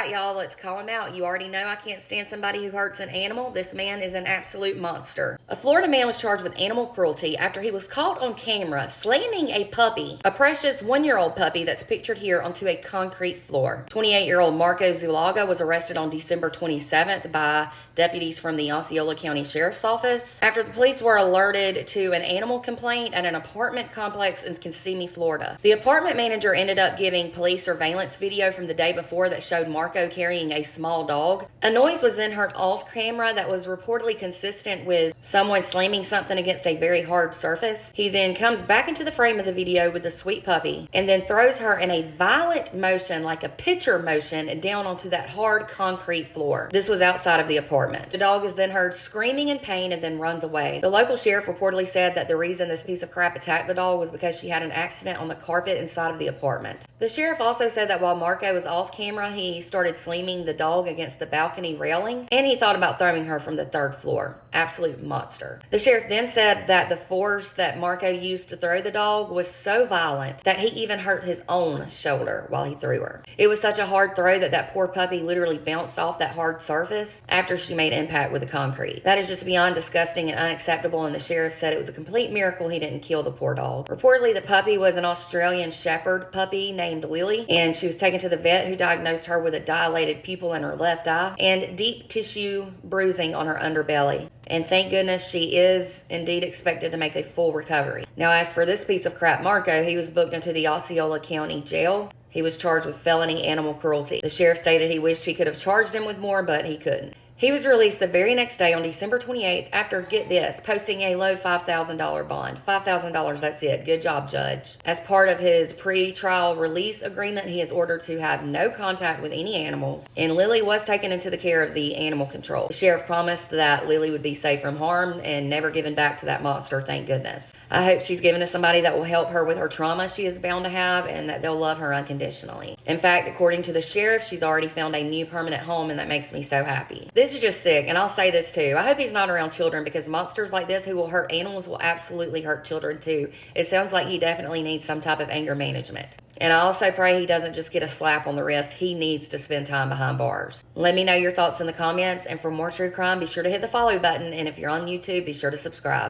right, y'all, let's call him out. You already know I can't stand somebody who hurts an animal. This man is an absolute monster. A Florida man was charged with animal cruelty after he was caught on camera slamming a puppy, a precious 1-year-old puppy that's pictured here, onto a concrete floor. 28-year-old Marco Zulaga was arrested on December 27th by deputies from the Osceola County Sheriff's Office after the police were alerted to an animal complaint at an apartment complex in Kissimmee, Florida. The apartment manager ended up giving police surveillance video from the day before that showed Marco carrying a small dog. A noise was then heard off camera that was reportedly consistent with someone slamming something against a very hard surface. He then comes back into the frame of the video with the sweet puppy and then throws her in a violent motion, like a pitcher motion, down onto that hard concrete floor. This was outside of the apartment. The dog is then heard screaming in pain and then runs away. The local sheriff reportedly said that the reason this piece of crap attacked the dog was because she had an accident on the carpet inside of the apartment. The sheriff also said that while Marco was off camera, he started slamming the dog against the balcony railing, and he thought about throwing her from the 3rd floor. Absolute monster. The sheriff then said that the force that Marco used to throw the dog was so violent that he even hurt his own shoulder while he threw her. It was such a hard throw that that poor puppy literally bounced off that hard surface after she made impact with the concrete. That is just beyond disgusting and unacceptable, and the sheriff said it was a complete miracle he didn't kill the poor dog. Reportedly, the puppy was an Australian Shepherd puppy named Lily, and she was taken to the vet, who diagnosed her with a dilated pupil in her left eye and deep tissue bruising on her underbelly. And thank goodness she is indeed expected to make a full recovery. Now, as for this piece of crap, Marco, he was booked into the Osceola County Jail. He was charged with felony animal cruelty. The sheriff stated he wished he could have charged him with more, but he couldn't. He was released the very next day on December 28th after, get this, posting a low $5,000 bond. $5,000, that's it. Good job, Judge. As part of his pre-trial release agreement, he is ordered to have no contact with any animals, and Lily was taken into the care of the animal control. The sheriff promised that Lily would be safe from harm and never given back to that monster, thank goodness. I hope she's given to somebody that will help her with her trauma she is bound to have, and that they'll love her unconditionally. In fact, according to the sheriff, she's already found a new permanent home, and that makes me so happy. This is just sick, and I'll say this too. I hope he's not around children, because monsters like this who will hurt animals will absolutely hurt children too. It sounds like he definitely needs some type of anger management. And I also pray he doesn't just get a slap on the wrist. He needs to spend time behind bars. Let me know your thoughts in the comments, and for more true crime, be sure to hit the follow button, and if you're on YouTube, be sure to subscribe.